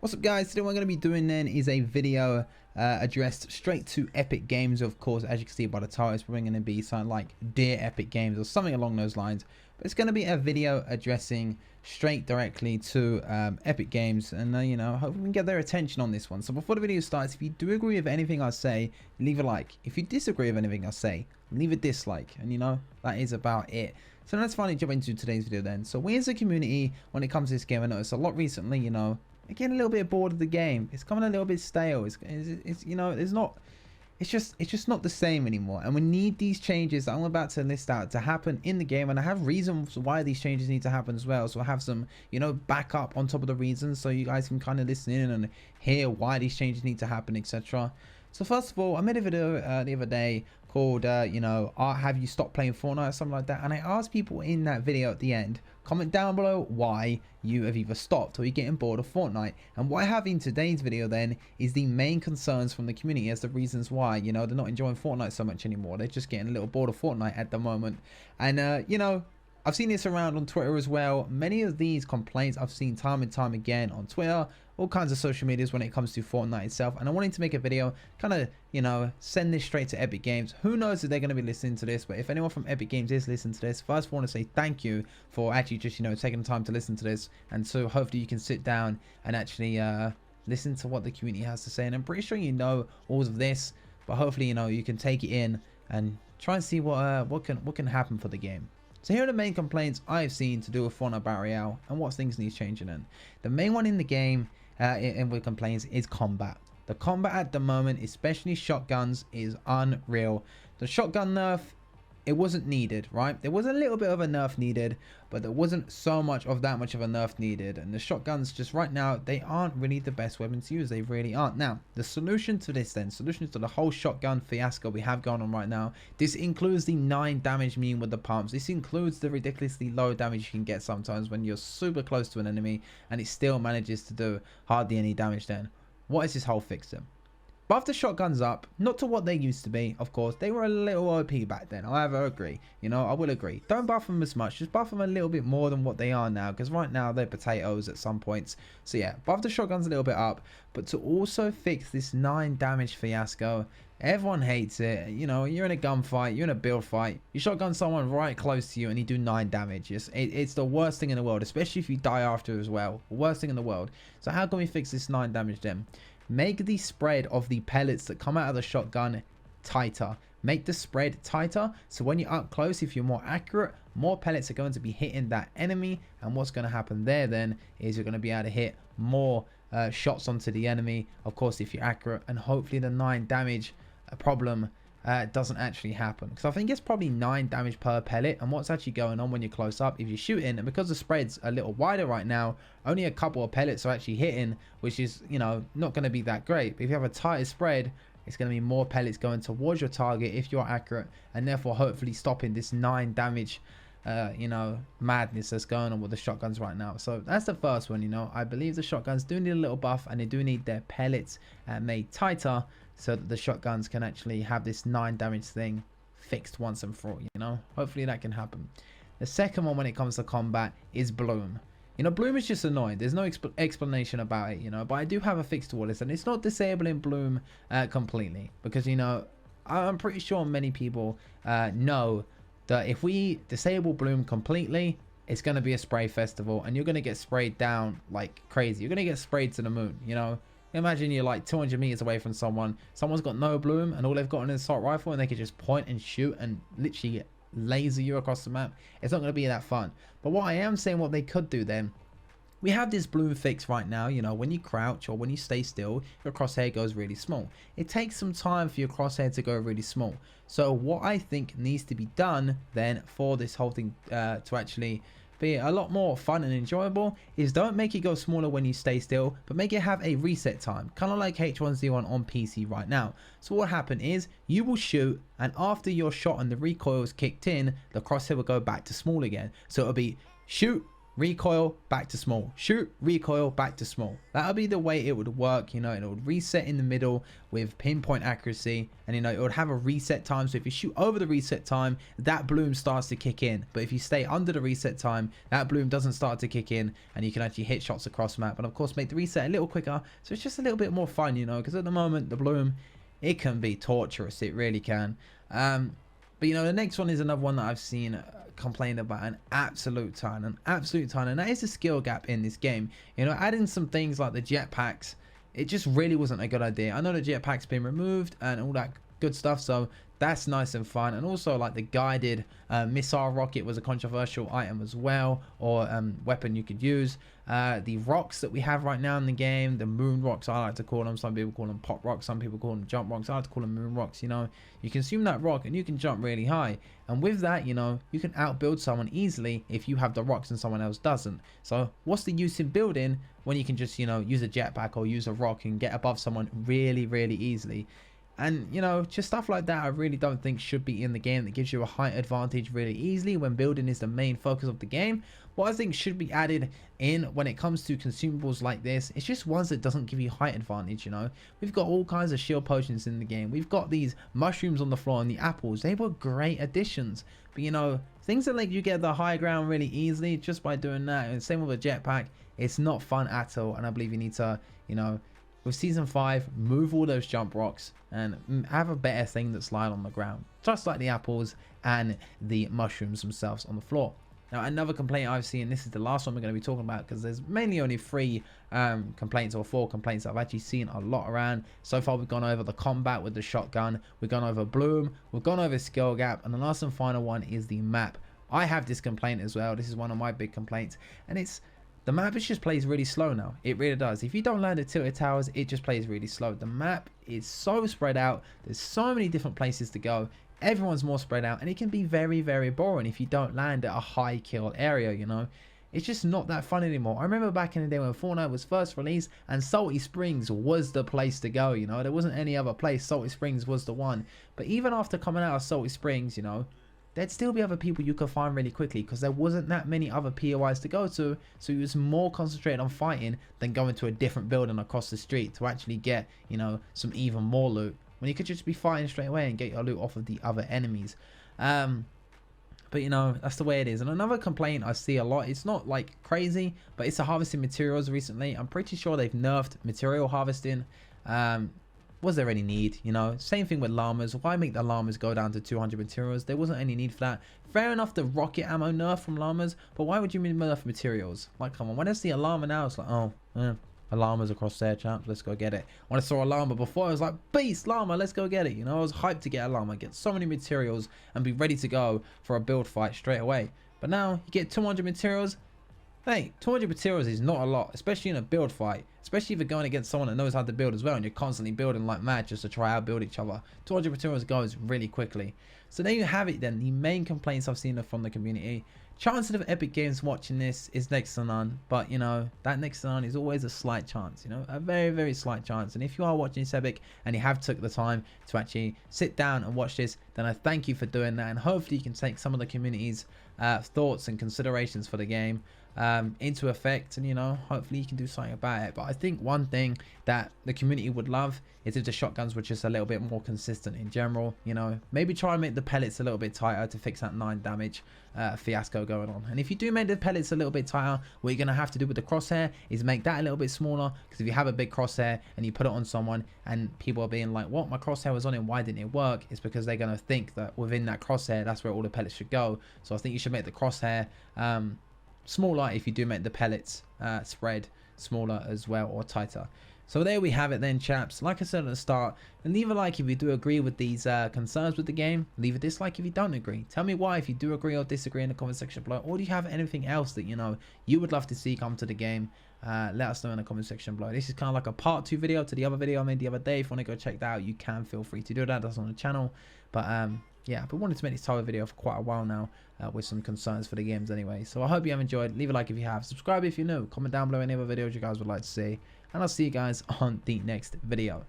What's up, guys? Today what I'm going to be doing then is a video addressed straight to Epic Games. Of course, as you can see by the title, it's probably going to be something like Dear Epic Games or something along those lines. But it's going to be a video addressing straight directly to Epic Games, and you know, hopefully we can get their attention on this one. So before the video starts, if you do agree with anything I say, leave a like. If you disagree with anything I say, leave a dislike. And you know, that is about it. So let's finally jump into today's video then. So we as a community, when it comes to this game, I noticed a lot recently, you know, I'm getting a little bit bored of the game. It's coming a little bit stale. It's you know, it's just not the same anymore. And we need these changes that I'm about to list out to happen in the game. And I have reasons why these changes need to happen as well. So I have some, you know, backup on top of the reasons, so you guys can kind of listen in and hear why these changes need to happen, etc. So first of all, I made a video the other day called, you know, have you stopped playing Fortnite or something like that? And I asked people in that video at the end, comment down below why you have either stopped or you're getting bored of Fortnite. And what I have in today's video then is the main concerns from the community as the reasons why, you know, they're not enjoying Fortnite so much anymore. They're just getting a little bored of Fortnite at the moment. And, you know, I've seen this around on Twitter as well. Many of these complaints I've seen time and time again on Twitter, all kinds of social medias when it comes to Fortnite itself. And I wanted to make a video, kind of, you know, send this straight to Epic Games. Who knows if they're going to be listening to this, but if anyone from Epic Games is listening to this, first I want to say thank you for actually just, you know, taking the time to listen to this. And so hopefully you can sit down and actually listen to what the community has to say. And I'm pretty sure you know all of this, but hopefully, you know, you can take it in and try and see what can happen for the game. So here are the main complaints I've seen to do with Fortnite Battle Royale and what things need changing in. The main one in the game and with complaints is combat. The combat at the moment, especially shotguns, is unreal. The shotgun nerf, it wasn't needed, right? There was a little bit of a nerf needed, but there wasn't so much of that much of a nerf needed. And the shotguns just right now, they aren't really the best weapons to use. They really aren't. Now, the solution to this then, solution to the whole shotgun fiasco we have going on right now, this includes the 9 damage meme with the pumps. This includes the ridiculously low damage you can get sometimes when you're super close to an enemy and it still manages to do hardly any damage then. What is this whole fix then? Buff the shotguns up, not to what they used to be, of course. They were a little OP back then, I agree. You know, I will agree. Don't buff them as much, just buff them a little bit more than what they are now, because right now they're potatoes at some points. So yeah, buff the shotguns a little bit up, but to also fix this 9 damage fiasco. Everyone hates it. You know, you're in a gunfight, you're in a build fight, you shotgun someone right close to you and you do 9 damage. It's the worst thing in the world, especially if you die after as well. Worst thing in the world. So how can we fix this 9 damage then? Make the spread of the pellets that come out of the shotgun tighter. Make the spread tighter, so when you're up close, if you're more accurate, more pellets are going to be hitting that enemy. And what's going to happen there then is you're going to be able to hit more shots onto the enemy, of course, if you're accurate. And hopefully the 9 damage problem doesn't actually happen, because I think it's probably 9 damage per pellet. And what's actually going on when you're close up, if you're shooting, and because the spread's a little wider right now, only a couple of pellets are actually hitting, which is, you know, not going to be that great. But if you have a tighter spread, it's going to be more pellets going towards your target if you're accurate, and therefore hopefully stopping this 9 damage you know, madness that's going on with the shotguns right now. So that's the first one. You know, I believe the shotguns do need a little buff, and they do need their pellets made tighter, so that the shotguns can actually have this 9 damage thing fixed once and for all. You know, hopefully that can happen. The second one when it comes to combat is bloom. You know, bloom is just annoying. There's no explanation about it, you know, but I do have a fix to all this, and it's not disabling bloom completely, because, you know, I'm pretty sure many people know that if we disable bloom completely, it's going to be a spray festival, and you're going to get sprayed down like crazy. You're going to get sprayed to the moon. You know, imagine you're like 200 meters away from someone's got no bloom, and all they've got an assault rifle, and they can just point and shoot and literally laser you across the map. It's not going to be that fun. But what I am saying, what they could do then, we have this bloom fix right now. You know, when you crouch or when you stay still, your crosshair goes really small. It takes some time for your crosshair to go really small. So what I think needs to be done then for this whole thing to actually be a lot more fun and enjoyable is don't make it go smaller when you stay still, but make it have a reset time, kind of like H1Z1 on PC right now. So what happened is you will shoot, and after your shot and the recoil is kicked in, the crosshair will go back to small again. So it'll be shoot, recoil, back to small, shoot, recoil, back to small. That would be the way it would work, you know, and it would reset in the middle with pinpoint accuracy, and you know, it would have a reset time. So if you shoot over the reset time, that bloom starts to kick in, but if you stay under the reset time, that bloom doesn't start to kick in, and you can actually hit shots across map, and of course make the reset a little quicker, so it's just a little bit more fun, you know, because at the moment the bloom, it can be torturous, it really can. But you know, the next one is another one that I've seen complained about an absolute ton, and that is the skill gap in this game. You know, adding some things like the jetpacks, it just really wasn't a good idea. I know the jetpack's been removed and all that good stuff, so that's nice and fun. And also like the guided missile rocket was a controversial item as well, or weapon you could use. The rocks that we have right now in the game, the moon rocks, I like to call them. Some people call them pop rocks, some people call them jump rocks. I like to call them moon rocks. You know, you consume that rock and you can jump really high, and with that, you know, you can outbuild someone easily if you have the rocks and someone else doesn't. So what's the use in building when you can just, you know, use a jetpack or use a rock and get above someone really easily? And you know, just stuff like that I really don't think should be in the game, that gives you a height advantage really easily when building is the main focus of the game. What I think should be added in when it comes to consumables like this, it's just ones that doesn't give you height advantage. You know, we've got all kinds of shield potions in the game, we've got these mushrooms on the floor and the apples, they were great additions. But you know, things that let you get the high ground really easily just by doing that, and same with a jetpack, it's not fun at all. And I believe you need to, you know, with season 5, move all those jump rocks and have a better thing that slide on the ground, just like the apples and the mushrooms themselves on the floor. Now, another complaint I've seen, this is the last one we're going to be talking about, because there's mainly only 3 complaints or 4 complaints that I've actually seen a lot around. So far, we've gone over the combat with the shotgun, we've gone over bloom, we've gone over skill gap, and the last and final one is the map. I have this complaint as well. This is one of my big complaints, and it's the map just plays really slow now. It really does. If you don't land the tilted towers, it just plays really slow. The map is so spread out. There's so many different places to go. Everyone's more spread out, and it can be very boring if you don't land at a high kill area, you know. It's just not that fun anymore. I remember back in the day when Fortnite was first released and Salty Springs was the place to go, you know. There wasn't any other place. Salty Springs was the one. But even after coming out of Salty Springs, you know, there'd still be other people you could find really quickly, because there wasn't that many other POIs to go to, so he was more concentrated on fighting than going to a different building across the street to actually get, you know, some even more loot, when you could just be fighting straight away and get your loot off of the other enemies. But you know, that's the way it is. And another complaint I see a lot, it's not like crazy, but it's the harvesting materials recently. I'm pretty sure they've nerfed material harvesting. Was there any need? You know, same thing with llamas. Why make the llamas go down to 200 materials? There wasn't any need for that. Fair enough, the rocket ammo nerf from llamas, but why would you nerf materials? Like, come on, when I see a llama now, it's like, oh, a llama's across there, champs, let's go get it. When I saw a llama before, I was like, beast llama, let's go get it. You know, I was hyped to get a llama, get so many materials and be ready to go for a build fight straight away. But now you get 200 materials. Hey, 200 materials is not a lot, especially in a build fight. Especially if you're going against someone that knows how to build as well, and you're constantly building like mad just to try out build each other. 200 materials goes really quickly. So there you have it then, the main complaints I've seen from the community. Chances of Epic Games watching this is next to none, but you know, that next to none is always a slight chance, you know, a very slight chance. And if you are watching this Epic and you have took the time to actually sit down and watch this, then I thank you for doing that, and hopefully you can take some of the community's thoughts and considerations for the game into effect, and you know, hopefully you can do something about it. But I think one thing that the community would love is if the shotguns were just a little bit more consistent in general. You know, maybe try and make the pellets a little bit tighter to fix that 9 damage fiasco going on. And if you do make the pellets a little bit tighter, what you're gonna have to do with the crosshair is make that a little bit smaller, because if you have a big crosshair and you put it on someone and people are being like, what, my crosshair was on it, why didn't it work? It's because they're gonna think that within that crosshair that's where all the pellets should go. So I think you should make the crosshair smaller if you do make the pellets spread smaller as well, or tighter. So there we have it then, chaps. Like I said at the start, and leave a like if you do agree with these concerns with the game. Leave a dislike if you don't agree. Tell me why if you do agree or disagree in the comment section below. Or do you have anything else that you know you would love to see come to the game? Let us know in the comment section below. This is kind of like a part 2 video to the other video I made the other day. If you want to go check that out, you can feel free to do that. That's on the channel. But yeah, I've been wanting to make this type of video for quite a while now, with some concerns for the games anyway. So I hope you have enjoyed. Leave a like if you have. Subscribe if you're new. Comment down below any other videos you guys would like to see. And I'll see you guys on the next video.